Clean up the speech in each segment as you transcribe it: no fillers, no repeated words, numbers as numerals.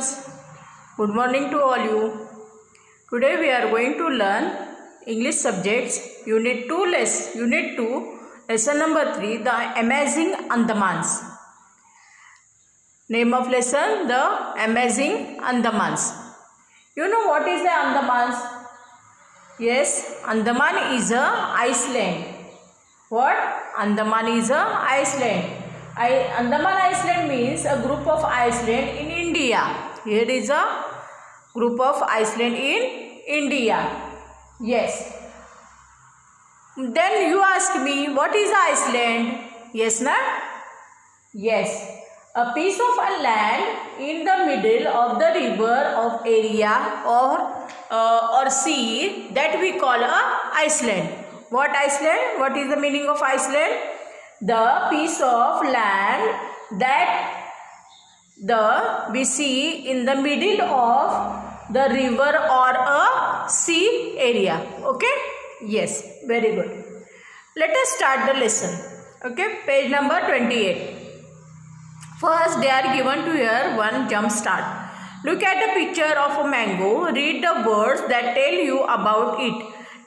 students, good morning to all you. Today we are going to learn English subjects Unit 2 lesson number 3, The Amazing Andamans. Name of lesson, The Amazing Andamans. You know what is the Andamans? Yes, Andaman is a Iceland. What? Andaman is a Iceland. Andaman Island means a group of Iceland in India. Here is a group of Iceland in India. Yes. Then you ask me, what is Iceland? Yes, na? Yes. A piece of a land in the middle of the river of area or sea that we call a Iceland. What Iceland? What is the meaning of Iceland? The piece of land that we see in the middle of the river or a sea area. Okay? Yes, very good. Let us start the lesson. Okay, page number 28. First, they are given to here one jump start. Look at the picture of a mango. Read the words that tell you about it.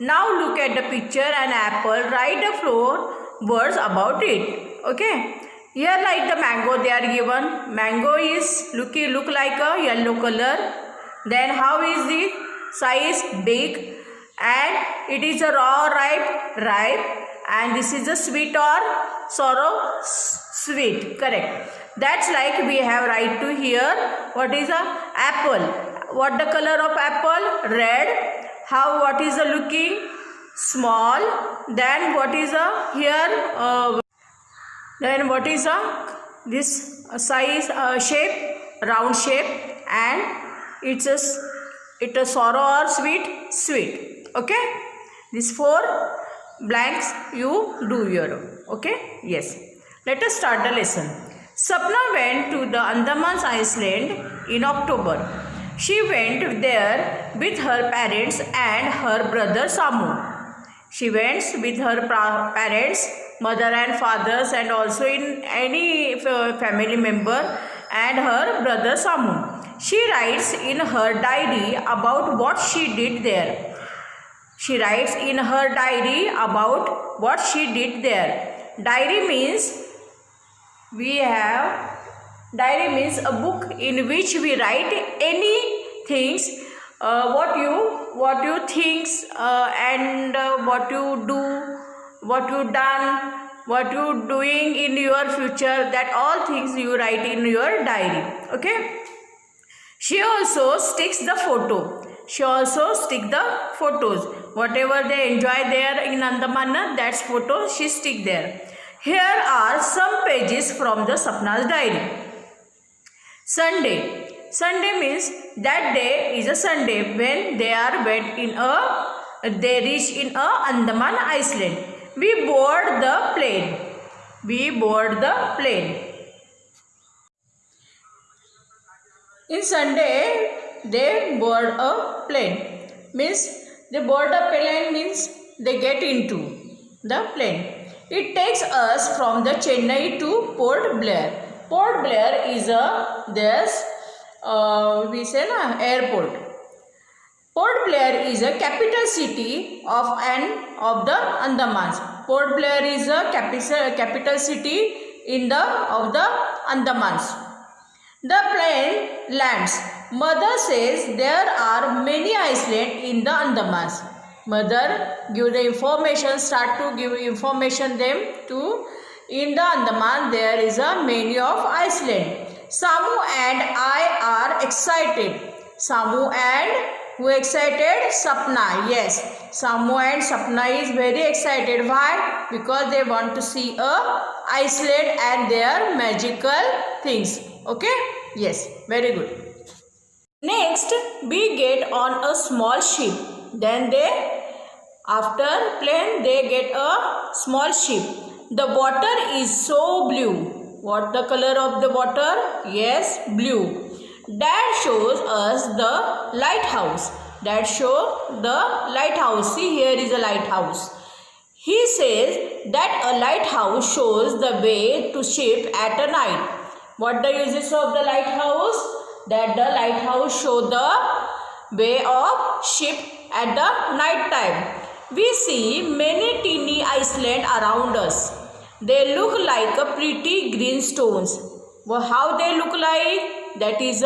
Now look at the picture an apple. Write the 4 words about it. Okay. Here like the mango they are given. Mango is look like a yellow color. Then how is it? Size big, and it is a raw ripe, and this is a sweet or sour sweet. Correct. That's like we have right to here. What is a apple? What the color of apple? Red. How? What is the looking? Small. Then what is a here? Then what is a this size shape? Round shape, and it's a sour or sweet. Okay. These 4 blanks you do here. Okay. Yes. Let us start the lesson. Sapna went to the Andaman Island in October. She went there with her parents and her brother Samu. She went with her parents, mother and fathers, and also in any family member and her brother Samu. She writes in her diary about what she did there. She writes in her diary about what she did there. Diary means a book in which we write any things, what you think and what you do, what you done, what you doing in your future, that all things you write in your diary. Okay. She also sticks the photo. She also stick the photos. Whatever they enjoy there in Andaman, that's photo she stick there. Here are some pages from the Sapna's diary. Sunday. Sunday means that day is a Sunday when they reach in a Andaman Island. We board the plane. In Sunday they board a plane. Means they board a plane means they get into the plane. It takes us from the Chennai to Port Blair. Port Blair is airport. Port Blair is a capital city of the Andamans. Port Blair is a capital city of the Andamans. The plane lands. Mother says there are many islands in the Andamans. Mother give the information, start to give information them to in the Andaman there is a many of Iceland. Samu and I are excited. Samu and who excited? Sapna. Yes, Samu and Sapna is very excited. Why? Because they want to see a Iceland and their magical things. Okay? Yes, very good. Next, we get on a small ship. Then after plane they get a small ship. The water is so blue. What the color of the water? Yes, blue. Dad shows us the lighthouse. Dad shows the lighthouse. See, here is a lighthouse. He says that a lighthouse shows the way to ship at a night. What the uses of the lighthouse? that the lighthouse show the way of ship at the night time. We see many teeny islands around us. They look like a pretty green stones. Well, how they look like? That is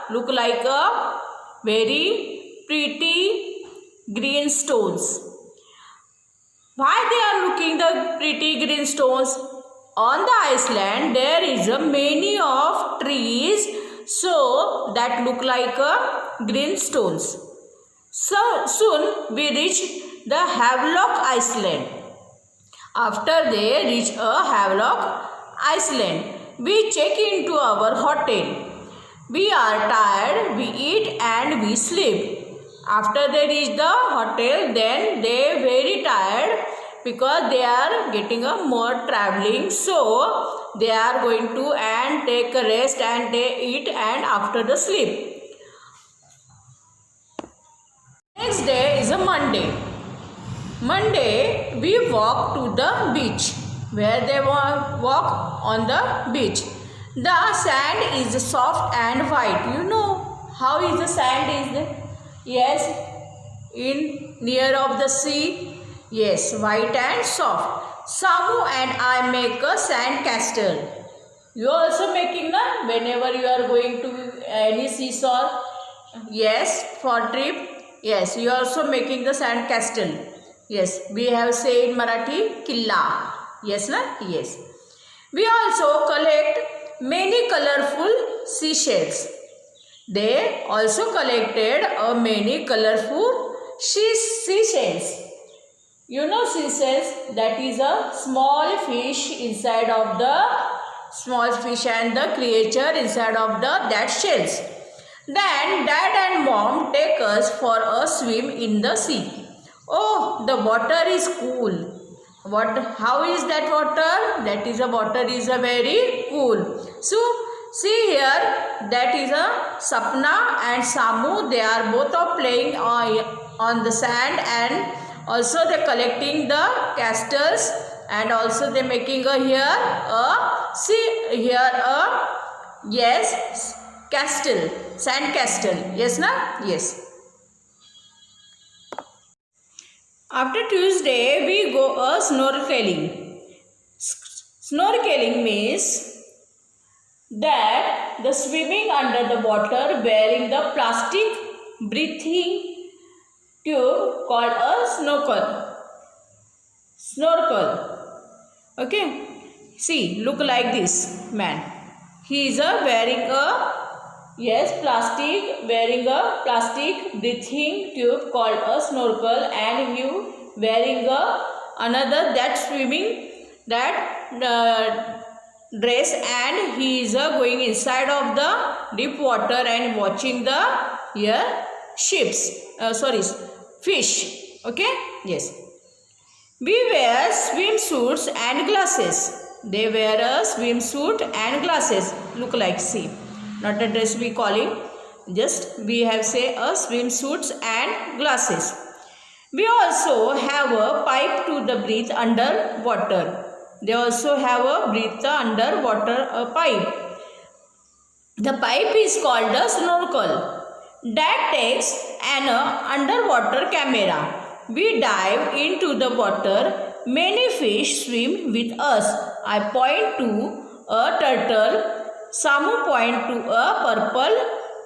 look like a very pretty green stones. Why they are looking the pretty green stones? On the island there is a many of trees, so that look like a green stones. So soon we reach the Havelock Island. After they reach a Havelock Island, we check into our hotel. We are tired, we eat and we sleep. After they reach the hotel, then they very tired because they are getting a more traveling, so they are going to and take a rest and they eat and after the sleep. Next day is a Monday. Monday we walk to the beach. Where they walk on the beach. The sand is soft and white. You know how is the sand is there? Yes, in near of the sea. Yes, white and soft. Samu and I make a sand castle. You are also making na whenever you are going to any seashore. Yes, for trip. Yes, you are also making the sand castle. Yes, we have said in Marathi killa. Yes, na? Yes. We also collect many colorful seashells. They also collected many colorful seashells. You know seashells, that is a small fish inside of the small fish and the creature inside of that shells. Then dad and mom take us for a swim in the sea. Oh, the water is cool. How is that water? That is a water is a very cool. So see here, that is a Sapna and Samu. They are both of playing on the sand and also they collecting the castles and also they making a yes castle, sand castle. Yes na? Yes. After Tuesday, we go snorkeling. Snorkeling means that the swimming under the water wearing the plastic breathing tube called a snorkel. Okay. See, look like this man. He is wearing a wearing a plastic breathing tube called a snorkel and you wearing another that swimming that dress and he is going inside of the deep water and watching the fish. Okay, yes. We wear swimsuits and glasses. They wear a swimsuit and glasses. Look like, see. Not a dress we calling, just we have say a swimsuits and glasses. We also have a pipe to the breathe under water. They also have a breathe under water pipe. The pipe is called a snorkel. That takes an underwater camera. We dive into the water. Many fish swim with us. I point to a turtle. Samu point to a purple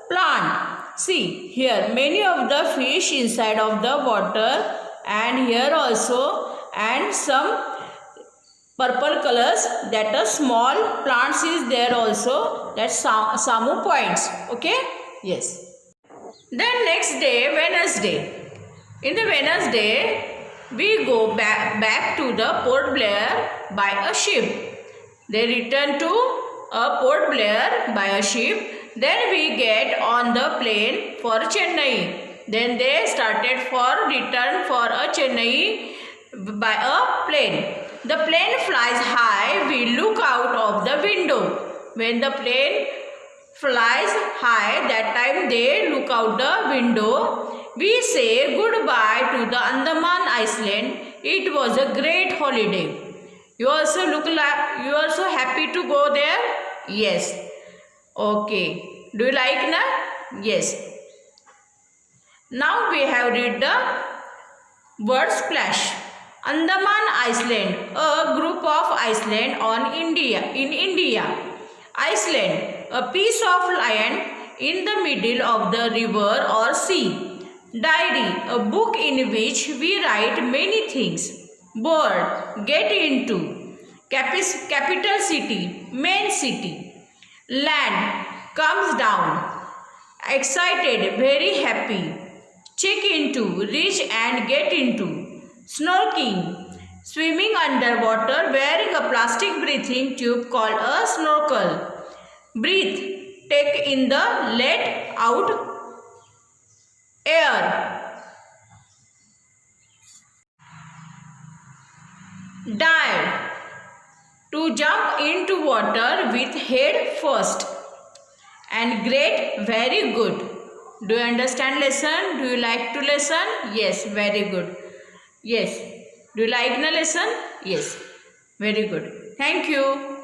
plant. See here many of the fish inside of the water and here also and some purple colors that a small plants is there also that Samu points. Okay. Yes. Then next day Wednesday. In the Wednesday we go back to the Port Blair by a ship. They return to Port Blair by a ship. Then we get on the plane for Chennai. Then they started for return for a Chennai by a plane. The plane flies high. We look out of the window. When the plane flies high, that time they look out the window. We say goodbye to the Andaman Island. It was a great holiday. You also happy to go there? Yes. Okay. Do you like na? Yes. Now we have read the word splash. Andaman Island, a group of island in India. Iceland, a piece of land in the middle of the river or sea. Diary, a book in which we write many things. Board, get into. Capital city, main city. Land, comes down. Excited, very happy. Check into, reach and get into. Snorkeling, swimming underwater wearing a plastic breathing tube called a snorkel. Breathe, take in the let out air. Dive, to jump into water with head first. And great, very good. Do you understand lesson? Do you like to listen? Yes, very good. Yes. Do you like the lesson? Yes. Very good. Thank you.